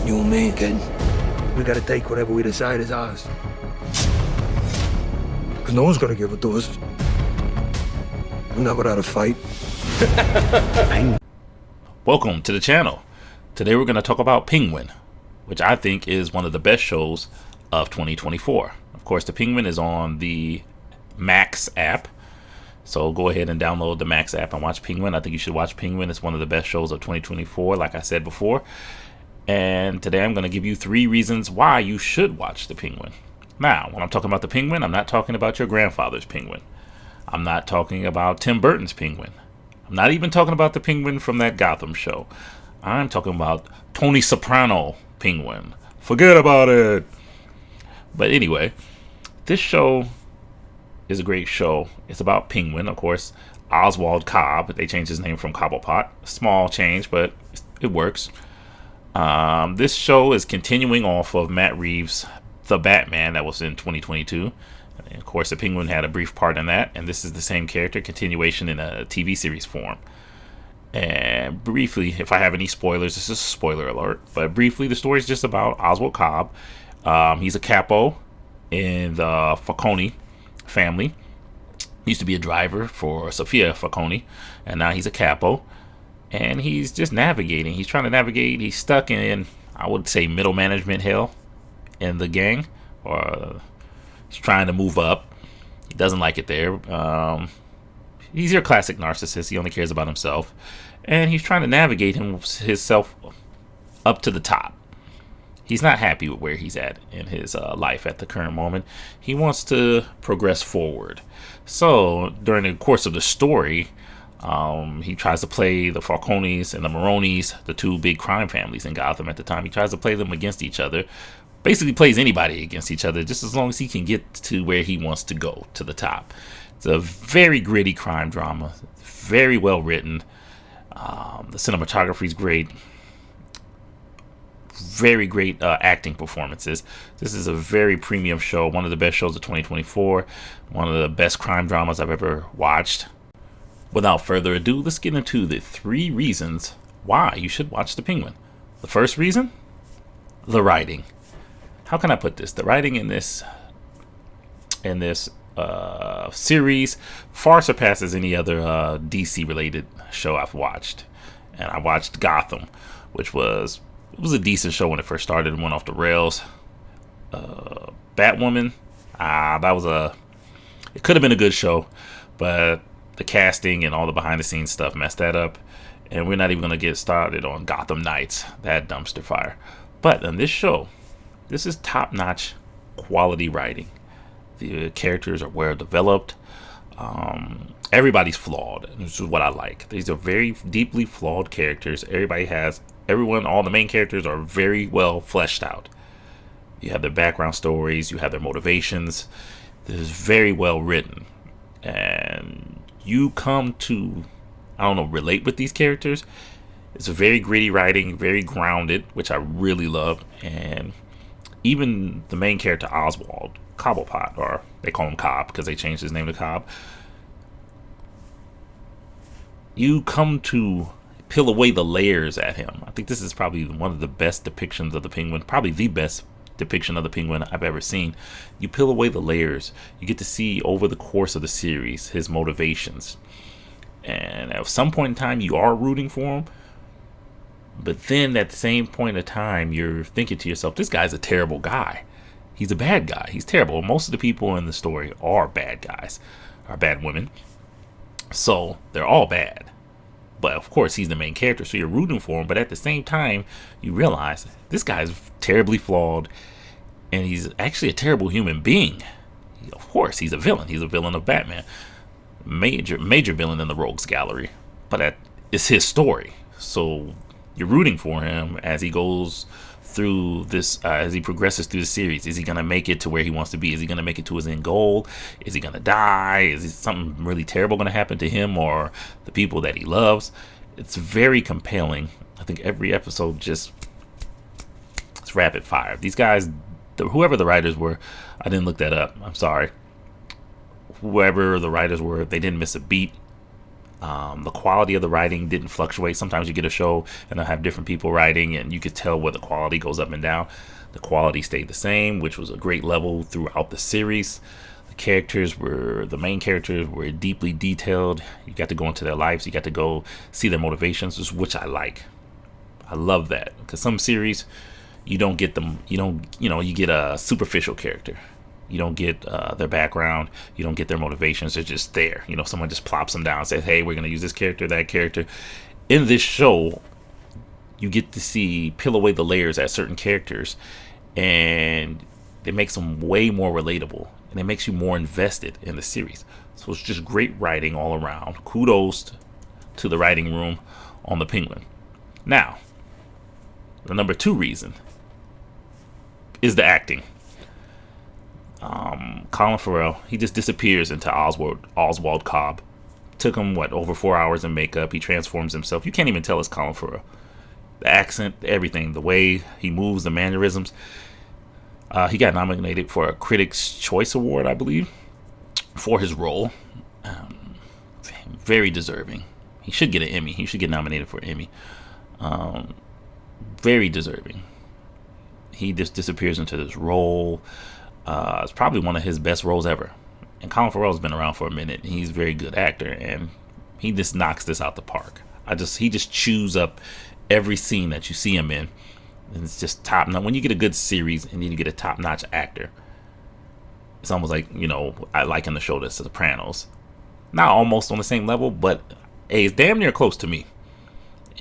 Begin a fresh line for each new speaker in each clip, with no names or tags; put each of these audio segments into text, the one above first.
You and me, kid. We gotta take whatever we decide is ours. Because no one's gonna give it to us. Not without a fight.
Welcome to the channel. Today we're going to talk about Penguin, which I think is one of the best shows of 2024. Of course, the Penguin is on the Max app. So go ahead and download the Max app and watch Penguin. I think you should watch Penguin. It's one of the best shows of 2024, like I said before. And today I'm going to give you 3 reasons why you should watch the Penguin. Now, when I'm talking about the Penguin, I'm not talking about your grandfather's Penguin. I'm not talking about Tim Burton's Penguin. I'm not even talking about the Penguin from that Gotham show. I'm talking about Tony Soprano Penguin. Forget about it. But anyway, this show is a great show. It's about Penguin, of course. Oswald Cobb. They changed his name from Cobblepot. Small change, but it works. This show is continuing off of Matt Reeves' The Batman that was in 2022. And of course, the Penguin had a brief part in that, and this is the same character, continuation in a TV series form. And briefly, if I have any spoilers, this is a spoiler alert, but briefly, the story is just about Oswald Cobb. He's a capo in the Falcone family. He used to be a driver for Sophia Falcone, and now he's a capo. And he's just navigating. He's trying to navigate. He's stuck in, I would say, middle management hell in the gang, or he's trying to move up. He doesn't like it there. He's your classic narcissist. He only cares about himself. And he's trying to navigate himself up to the top. He's not happy with where he's at in his life at the current moment. He wants to progress forward. So during the course of the story, he tries to play the Falcones and the Maronis, the 2 big crime families in Gotham at the time. He tries to play them against each other. Basically plays anybody against each other, just as long as he can get to where he wants to go, to the top. It's a very gritty crime drama, very well written. The cinematography is great. Very great acting performances. This is a very premium show, one of the best shows of 2024, one of the best crime dramas I've ever watched. Without further ado, let's get into the 3 reasons why you should watch The Penguin. The first reason? The writing. How can I put this? The writing in this series far surpasses any other DC related show I've watched. And I watched Gotham, which was a decent show when it first started and went off the rails. Batwoman, it could have been a good show, but the casting and all the behind the scenes stuff messed that up. And we're not even going to get started on Gotham Knights, that dumpster fire. But on this show, this is top-notch quality writing. The characters are well developed. Everybody's flawed. This is what I like. These are very deeply flawed characters. All the main characters are very well fleshed out. You have their background stories. You have their motivations. This is very well written. And you come to, relate with these characters. It's a very gritty writing, very grounded, which I really love. And even the main character, Oswald Cobblepot, or they call him Cobb because they changed his name to Cobb. You come to peel away the layers at him. I think this is probably one of the best depictions of the Penguin, probably the best depiction of the Penguin I've ever seen. You peel away the layers. You get to see over the course of the series his motivations. And at some point in time, you are rooting for him. But then at the same point in time, you're thinking to yourself, this guy's a terrible guy. He's a bad guy. He's terrible. Most of the people in the story are bad guys, are bad women. So they're all bad. But of course, he's the main character, so you're rooting for him. But at the same time, you realize this guy's terribly flawed, and he's actually a terrible human being. Of course, he's a villain. He's a villain of Batman. Major villain in the Rogues Gallery. But it's his story. So you're rooting for him as he goes through this, as he progresses through the series. Is he going to make it to where he wants to be? Is he going to make it to his end goal? Is he going to die? Is something really terrible going to happen to him or the people that he loves? It's very compelling. I think every episode it's rapid fire. These guys, whoever the writers were, I didn't look that up. I'm sorry. Whoever the writers were, they didn't miss a beat. The quality of the writing didn't fluctuate. Sometimes you get a show and they'll have different people writing, and you could tell where the quality goes up and down. The quality stayed the same, which was a great level throughout the series. The main characters were deeply detailed. You got to go into their lives. You got to go see their motivations, which I like. I love that, because some series you don't get them. You get a superficial character. You don't get their background. You don't get their motivations. They're just there. Someone just plops them down and says, hey, we're going to use this character, that character. In this show, you get to peel away the layers at certain characters, and it makes them way more relatable, and it makes you more invested in the series. So it's just great writing all around. Kudos to the writing room on The Penguin. Now, the number 2 reason is the acting. Colin Farrell, he just disappears into Oswald Cobb. Took him over 4 hours in makeup. He transforms himself. You can't even tell it's Colin Farrell. The accent, everything, the way he moves, the mannerisms. He got nominated for a Critics' Choice Award, I believe, for his role. Very deserving. He should get an Emmy. He should get nominated for an Emmy. Very deserving. He just disappears into this role. It's probably one of his best roles ever. And Colin Farrell's been around for a minute. He's a very good actor, and he just knocks this out the park. He just chews up every scene that you see him in, and it's just top notch. When you get a good series and then you get a top notch actor, it's almost like I liken the show to Sopranos. Not almost on the same level, but hey, it's damn near close to me.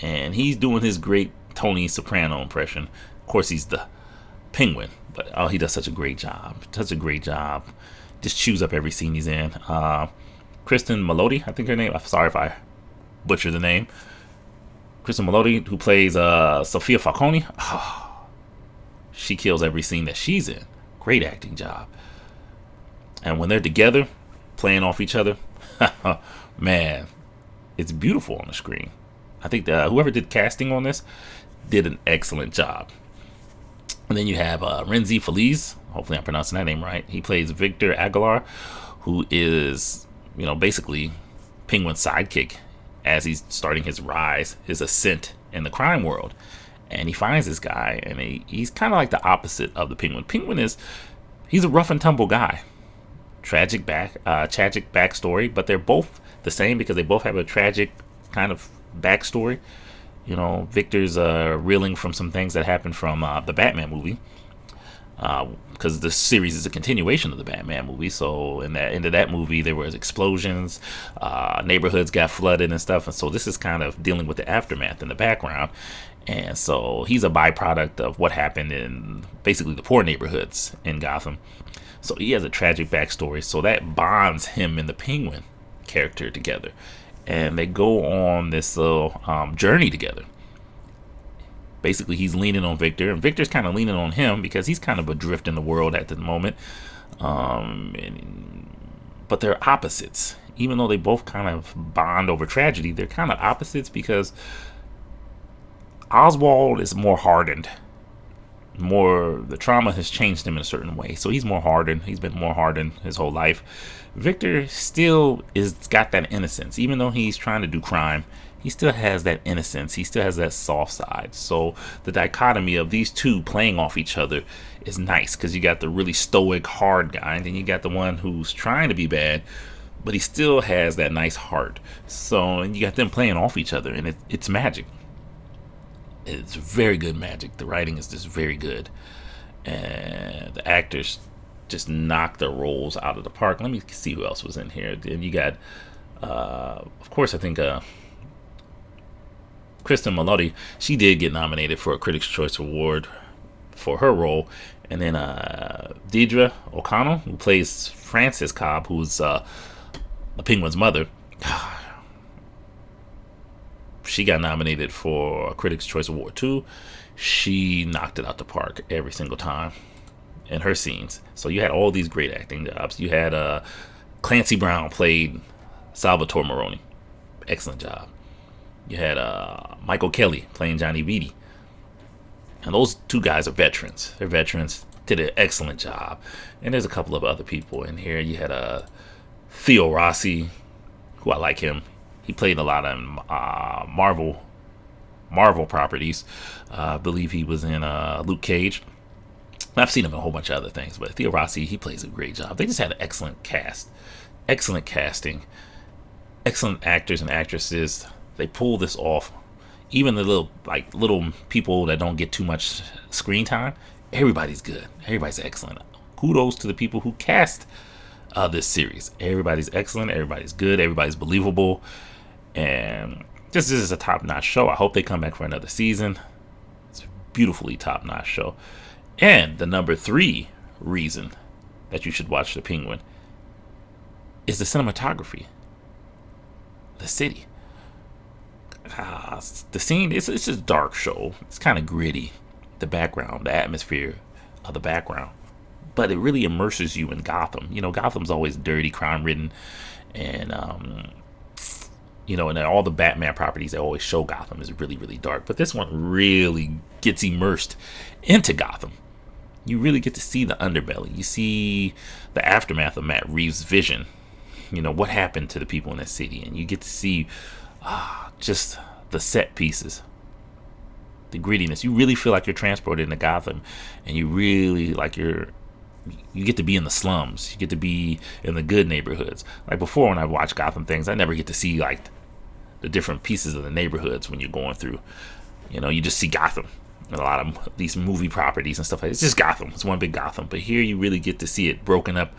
And he's doing his great Tony Soprano impression. Of course, he's the Penguin, but he does such a great job. Just chews up every scene he's in. Kristen Melody, I think her name. I'm sorry if I butcher the name. Kristen Melody, who plays Sophia Falcone. She kills every scene that she's in. Great acting job. And when they're together, playing off each other, man, it's beautiful on the screen. I think whoever did casting on this did an excellent job. And then you have Renzi Feliz. Hopefully I'm pronouncing that name right. He plays Victor Aguilar, who is, basically Penguin's sidekick as he's starting his rise, his ascent in the crime world. And he finds this guy, and he's kind of like the opposite of the Penguin. He's a rough and tumble guy. Tragic backstory, but they're both the same because they both have a tragic kind of backstory. Victor's reeling from some things that happened from the Batman movie, because the series is a continuation of the Batman movie. So in the end of that movie, there was explosions, neighborhoods got flooded and stuff, and so this is kind of dealing with the aftermath in the background. And so he's a byproduct of what happened in basically the poor neighborhoods in Gotham. So he has a tragic backstory, so that bonds him and the Penguin character together. And they go on this little journey together. Basically, he's leaning on Victor, and Victor's kind of leaning on him because he's kind of adrift in the world at the moment. But they're opposites. Even though they both kind of bond over tragedy, they're kind of opposites because Oswald is more hardened. The trauma has changed him in a certain way. So he's more hardened. He's been more hardened his whole life. Victor still got that innocence. Even though he's trying to do crime, he still has that innocence. He still has that soft side. So the dichotomy of these two playing off each other is nice because you got the really stoic, hard guy, and then you got the one who's trying to be bad, but he still has that nice heart. So, and you got them playing off each other, and it's magic. It's very good magic. The writing is just very good. And the actors just knocked their roles out of the park. Let me see who else was in here. Then you got, of course, I think Kristen Melody. She did get nominated for a Critics' Choice Award for her role. And then Deirdre O'Connell, who plays Frances Cobb, who's the Penguin's mother. She got nominated for a Critics' Choice Award too. She knocked it out the park every single time in her scenes. So you had all these great acting jobs. You had Clancy Brown played Salvatore Maroni. Excellent job. You had Michael Kelly playing Johnny Vitti. And those two guys are veterans. They're veterans. Did an excellent job. And there's a couple of other people in here. You had Theo Rossi, who I like him. He played a lot of Marvel properties. I believe he was in Luke Cage. I've seen him in a whole bunch of other things, but Theo Rossi, he plays a great job. They just had an excellent cast, excellent casting, excellent actors and actresses. They pull this off. Even the little people that don't get too much screen time, everybody's good. Everybody's excellent. Kudos to the people who cast this series. Everybody's excellent. Everybody's good. Everybody's believable, and this is a top-notch show. I hope they come back for another season. It's a beautifully top-notch show. And the number 3 reason that you should watch The Penguin is the cinematography. The city. The scene, it's a dark show. It's kind of gritty. The background, the atmosphere of the background. But it really immerses you in Gotham. You know, Gotham's always dirty, crime-ridden. And, and all the Batman properties, they always show Gotham is really, really dark. But this one really gets immersed into Gotham. You really get to see the underbelly. You see the aftermath of Matt Reeves' vision. You know, what happened to the people in that city. And you get to see just the set pieces. The grittiness. You really feel like you're transported into Gotham. And you really, you get to be in the slums. You get to be in the good neighborhoods. Like before, when I watch Gotham things, I never get to see, the different pieces of the neighborhoods when you're going through. You know, you just see Gotham. And a lot of these movie properties and stuff like that. It's just Gotham. It's one big Gotham. But here you really get to see it broken up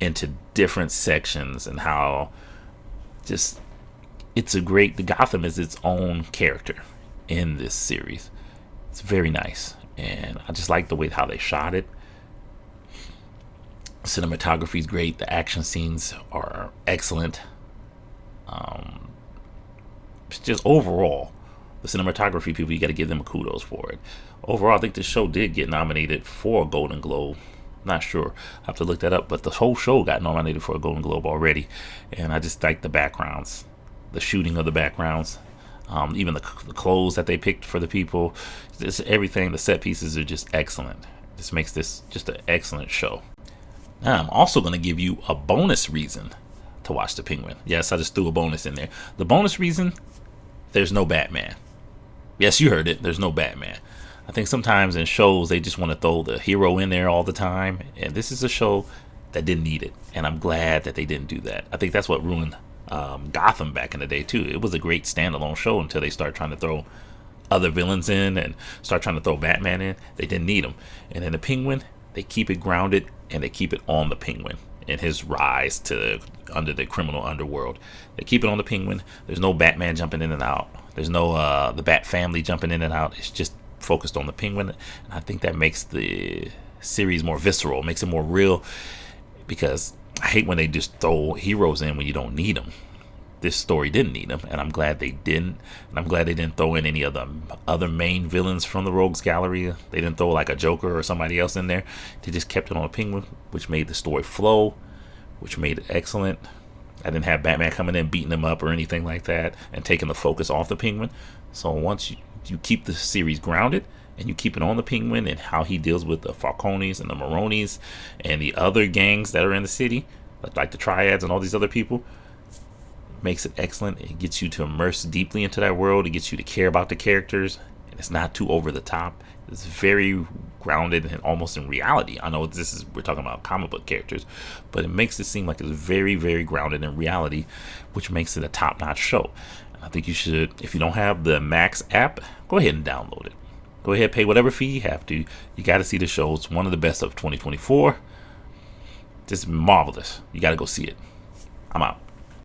into different sections and how the Gotham is its own character in this series. It's very nice. And I just like the way how they shot it. Cinematography is great. The action scenes are excellent. Just overall, the cinematography people, you got to give them kudos for it. Overall, I think this show did get nominated for a Golden Globe. Not sure. I have to look that up. But the whole show got nominated for a Golden Globe already. And I just like the backgrounds, the shooting of the backgrounds, even the clothes that they picked for the people. Just everything, the set pieces are just excellent. This makes this just an excellent show. Now, I'm also going to give you a bonus reason to watch The Penguin. Yes, I just threw a bonus in there. The bonus reason, there's no Batman. Yes, you heard it. There's no Batman. I think sometimes in shows, they just want to throw the hero in there all the time. And this is a show that didn't need it. And I'm glad that they didn't do that. I think that's what ruined Gotham back in the day, too. It was a great standalone show until they started trying to throw other villains in and start trying to throw Batman in. They didn't need him. And in The Penguin, they keep it grounded and they keep it on the Penguin and his rise to under the criminal underworld. They keep it on the Penguin. There's no Batman jumping in and out. There's no the Bat family jumping in and out. It's just focused on the Penguin. And I think that makes the series more visceral, makes it more real, because I hate when they just throw heroes in when you don't need them. This story didn't need them, and I'm glad they didn't. And I'm glad they didn't throw in any of the other main villains from the Rogues Gallery. They didn't throw like a Joker or somebody else in there. They just kept it on a Penguin, which made the story flow, which made it excellent. I didn't have Batman coming in beating them up or anything like that and taking the focus off the Penguin. So once you keep the series grounded and you keep it on the Penguin and how he deals with the Falcones and the Maronis and the other gangs that are in the city, like the Triads and all these other people, makes it excellent. It gets you to immerse deeply into that world. It gets you to care about the characters, and it's not too over the top. It's very grounded and almost in reality. I know we're talking about comic book characters, but it makes it seem like it's very, very grounded in reality, which makes it a top-notch show. And I think you should, if you don't have the Max app, go ahead and download it. Go ahead, pay whatever fee you have to. You got to see the show. It's one of the best of 2024. Just marvelous. You got to go see it. I'm out.